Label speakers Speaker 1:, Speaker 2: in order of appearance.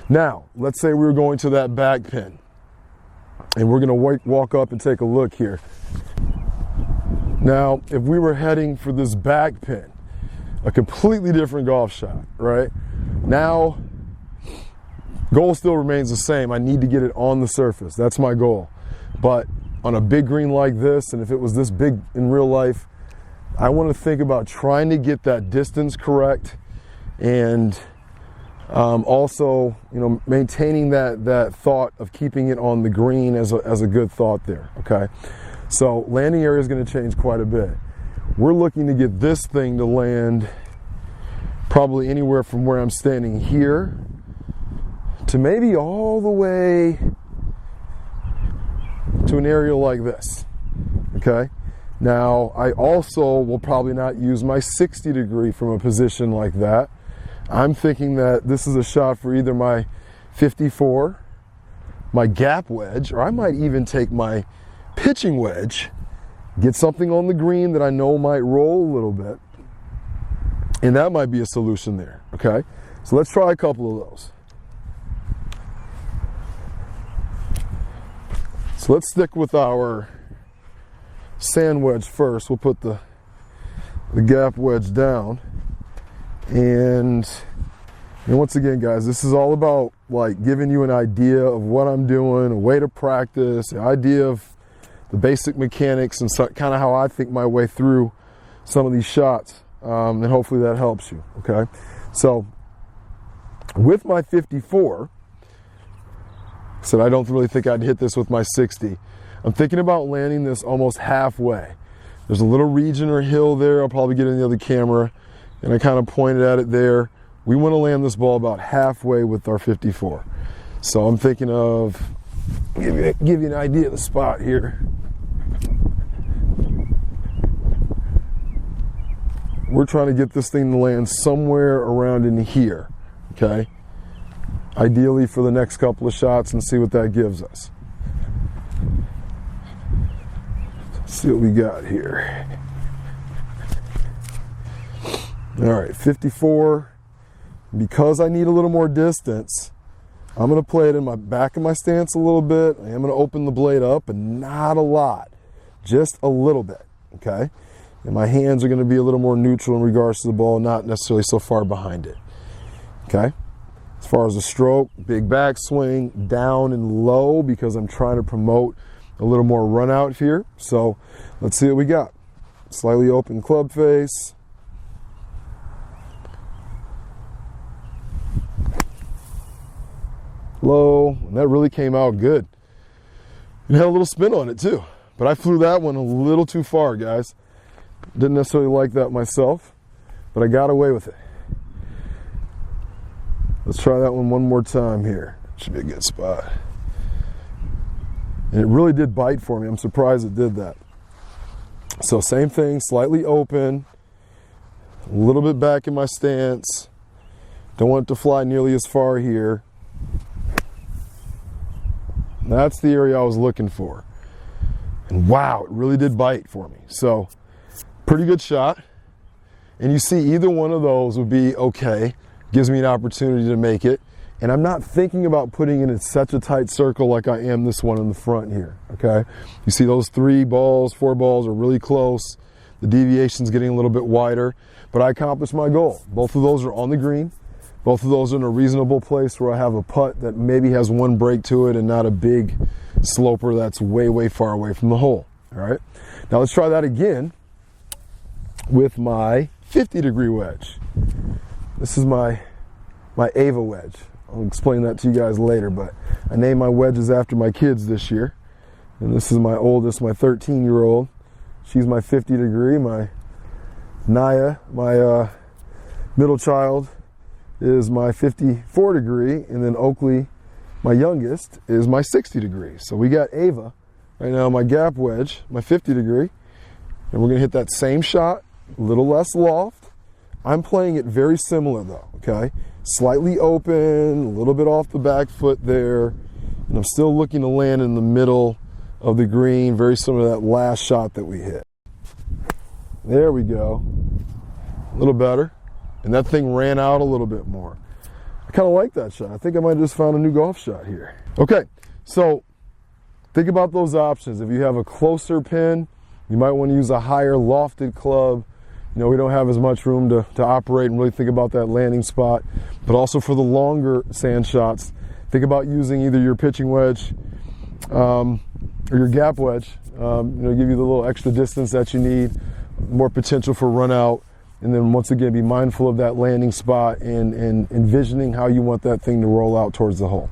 Speaker 1: Now, let's say we were going to that back pin, and we're gonna walk up and take a look here. Now, if we were heading for this back pin, a completely different golf shot, right? Now, goal still remains the same. I need to get it on the surface. That's my goal. But on a big green like this, and if it was this big in real life, I want to think about trying to get that distance correct, and also, maintaining that thought of keeping it on the green as a good thought there, okay? So landing area is going to change quite a bit. We're looking to get this thing to land probably anywhere from where I'm standing here to maybe all the way to an area like this, okay? Now, I also will probably not use my 60 degree from a position like that. I'm thinking that this is a shot for either my 54, my gap wedge, or I might even take my pitching wedge, get something on the green that I know might roll a little bit, and that might be a solution there, okay? So let's try a couple of those. So let's stick with our sand wedge first. We'll put the gap wedge down. And once again, guys, this is all about like giving you an idea of what I'm doing, a way to practice, an idea of the basic mechanics and kind of how I think my way through some of these shots. And hopefully that helps you, okay? So with my 54, I said I don't really think I'd hit this with my 60. I'm thinking about landing this almost halfway. There's a little region or hill there. I'll probably get in the other camera, and I kind of pointed at it there. We want to land this ball about halfway with our 54. So I'm thinking of, give you an idea of the spot here. We're trying to get this thing to land somewhere around in here, okay? Ideally for the next couple of shots, and see what that gives us. Let's see what we got here. All right, 54. Because I need a little more distance, I'm going to play it in my back of my stance a little bit. I am going to open the blade up, but not a lot, just a little bit, okay? And my hands are going to be a little more neutral in regards to the ball, not necessarily so far behind it, okay? As far as the stroke, big backswing, down and low, because I'm trying to promote a little more run out here. So let's see what we got. Slightly open club face. Low, and that really came out good. It had a little spin on it too, but I flew that one a little too far, guys. Didn't necessarily like that myself, but I got away with it. Let's try that one more time here. Should be a good spot. And it really did bite for me. I'm surprised it did that. So same thing, slightly open, a little bit back in my stance. Don't want it to fly nearly as far here. That's the area I was looking for. And wow, it really did bite for me. So pretty good shot. And you see either one of those would be okay. Gives me an opportunity to make it. And I'm not thinking about putting it in such a tight circle like I am this one in the front here, okay? You see those 4 balls are really close. The deviation's getting a little bit wider, but I accomplished my goal. Both of those are on the green. Both of those are in a reasonable place where I have a putt that maybe has one break to it and not a big sloper that's way, way far away from the hole, all right? Now let's try that again with my 50-degree wedge. This is my Ava wedge. I'll explain that to you guys later, but I named my wedges after my kids this year. And this is my oldest, my 13-year-old. She's my 50-degree. My Naya, my middle child, is my 54-degree. And then Oakley, my youngest, is my 60-degree. So we got Ava right now, my gap wedge, my 50-degree. And we're going to hit that same shot, a little less loft. I'm playing it very similar though, okay? Slightly open, a little bit off the back foot there, and I'm still looking to land in the middle of the green, very similar to that last shot that we hit. There we go. A little better. And that thing ran out a little bit more. I kind of like that shot. I think I might have just found a new golf shot here. Okay, so think about those options. If you have a closer pin, you might want to use a higher lofted club. You know, we don't have as much room to operate and really think about that landing spot. But also for the longer sand shots, think about using either your pitching wedge or your gap wedge. You know, give you the little extra distance that you need, more potential for run out. And then once again, be mindful of that landing spot and envisioning how you want that thing to roll out towards the hole.